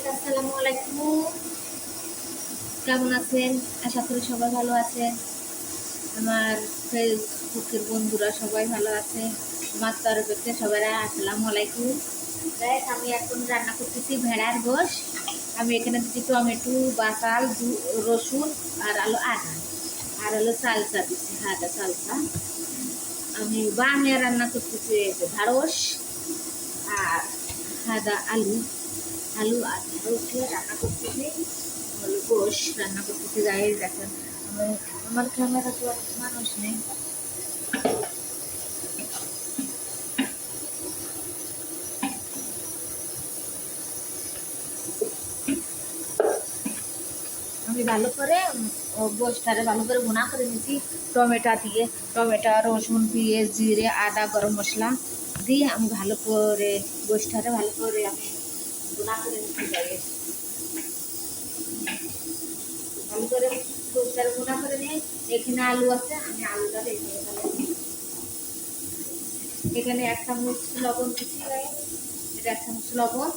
আসসালামু আলাইকুম, কেমন আছেন? আশা করি সবাই ভালো আছেন। আমার ফেসবুকের বন্ধুরা সবাই ভালো আছে। আমার তরফে সবাই আসসালামু আলাইকুম। আমি এখন রান্না করতেছি ভেড়ার গোশ। আমি এখানে দিচ্ছি টমেটো, বাসাল, রসুন আর আদা আর সালসা দিচ্ছি, আদা সালসা। আমি বাংলা রান্না করতেছি ঢাড়স আর আদা আলু আর ঢাড়স দিয়ে রান্না করতেছি গোশ রান্না করতেছি। গায়ে দেখেন আমার ক্যামেরা তো আর মানুষ নেই। আমি ভালো করে গোশটারে ভালো করে ভুনা করে নিয়েছি টমেটো দিয়ে। টমেটো, রসুন, পেঁয়াজ, জিরে, আদা, গরম মশলা দিয়ে আমি ভালো করে গোশটারে ভালো করে আমি ভুনা করে নিচ্ছি। গায়ে ভালো করে গোশটারে ভুনা করে নিয়ে এখানে আলু আছে, আমি আলুটা রেখে এখানে 1 চামচ লবণ দিচ্ছি। গায়ে এটা 1 চামচ লবণ।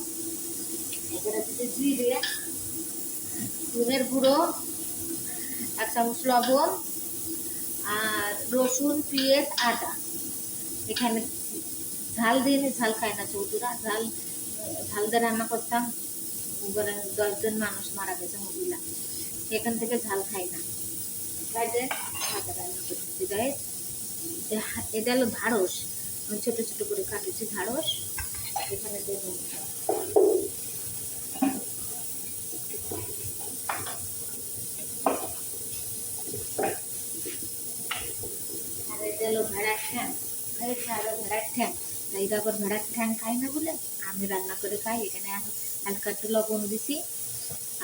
এখানে দিচ্ছি জিরে, ধনের গুঁড়ো 1 চামচ লবণ আর রসুন, পেঁয়াজ, আদা। এখানে ঝাল দিয়ে ঝাল খায় না চৌধুরা, ঝাল দিয়ে রান্না করতাম। 10 জন মানুষ মারা গেছে মহিলা, এখান থেকে ঝাল খাই না। ভাজা রান্না করতেছি গায়ে। এটা হলো ঢাড়স, আমি ছোট ছোট করে কাটেছি ঢাড়স। এখানে দেবো ভেড়ার ঠ্যাং। ভেড়ার ঠ্যাং এইটা আবার ভেড়ার ঠ্যাং খাই না বলে আমি রান্না করে খাই। এখানে হালকা একটু লবণ দিছি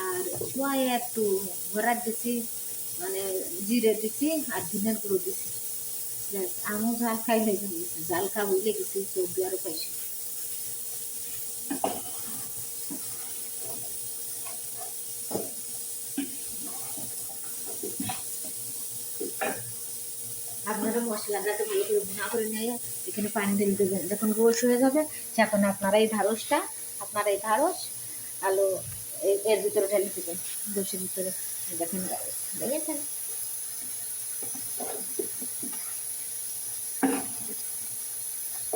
আর ছুঁয়ে একটু ভরাট দিছি, মানে জিরে দিছি আর ধনের গুঁড়ো দিছি। আমিও ঝাল খাই নাই, ঝাল খাবো লেগেছি, সবজি আরো পাইছি। আপনারা মশলাটাকে ভালো করে ভুনা করে নিয়ে এখানে পানি ঢেলে দেবেন। যখন গোশ হয়ে যাবে তখন আপনারা এই ঢাড়স আলু এর ভিতরে ঢেলে দেবেন, গোশের ভিতরে। দেখেন দেখেছেন,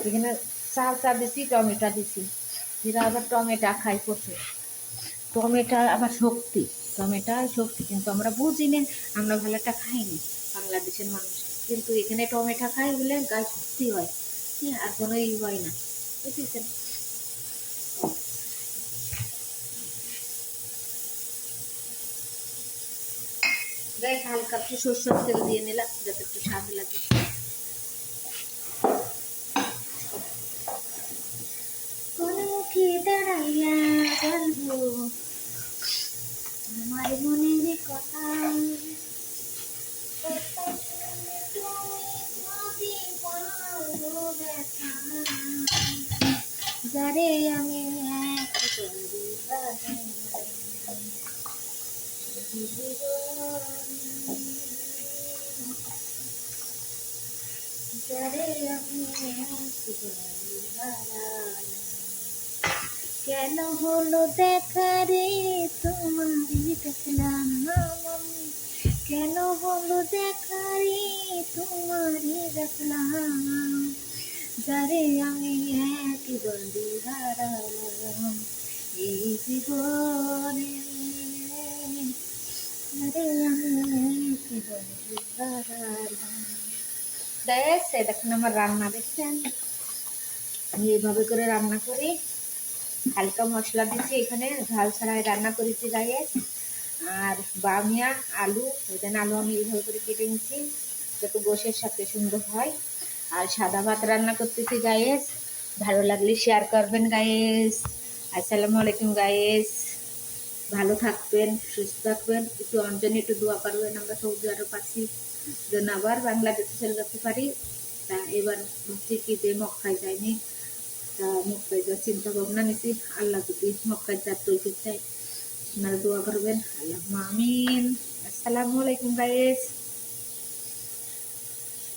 এখানে চাল দিছি, টমেটো দিছি। এরা আবার টমেটো খাই প্রচুর। টমেটো আবার শক্তি, কিন্তু আমরা বুঝি না, আমরা ভালোটা খাইনি বাংলাদেশের মানুষ। কিন্তু এখানে টমেটো খাই বলে গায়ে শক্তি হয়, হ্যাঁ, আর কোনো হয় না, বুঝেছেন? গায়ে হালকা একটু সরষের তেল দিয়ে নিলাম যাতে একটু স্বাদ লাগে। কোনো মুখে দাঁড়াইয়া বলবো আমার মনের কথা, যারে আমি কেন হলো দেখা রে তোমারই দেখলাম, কেন হলো দেখা রে তোমারই দেখলাম, যারে আমি এক বন্ধু হারালাম এই জীবনে, যারে আমি এক বন্ধু হারালাম। দেখেন আমার রান্না দেখছেন, আমি এইভাবে করে রান্না করি। হালকা মশলা দিচ্ছি, এখানে ঝাল ছাড়াই রান্না করেছি গায়ে। আর বামিয়া আলু, এখানে আলু আমি এইভাবে করে কেটে নিচ্ছি যাতে গোশের সাথে সুন্দর হয়। আর সাদা ভাত রান্না করতেছি গায়েস। ভালো লাগলে শেয়ার করবেন গায়েস। আসসালামু আলাইকুম গায়েস, ভালো থাকবেন, সুস্থ থাকবেন। একটু অঞ্জনে একটু দোয়া করবেন, আমরা সৌদি আরব আছি যেন আবার বাংলাদেশে চলে যেতে পারি। তা এবার ভাবছি কি যে মক্কায় যায়নি, তা মক্কায় যাওয়ার চিন্তা ভাবনা নিছি। আল্লাহ যদি মক্কায় যাওয়ার তৌফিক দেয়, আপনারা দোয়া করবেন। আল্লাহুম্মা আমিন। আসসালামু আলাইকুম গাইস।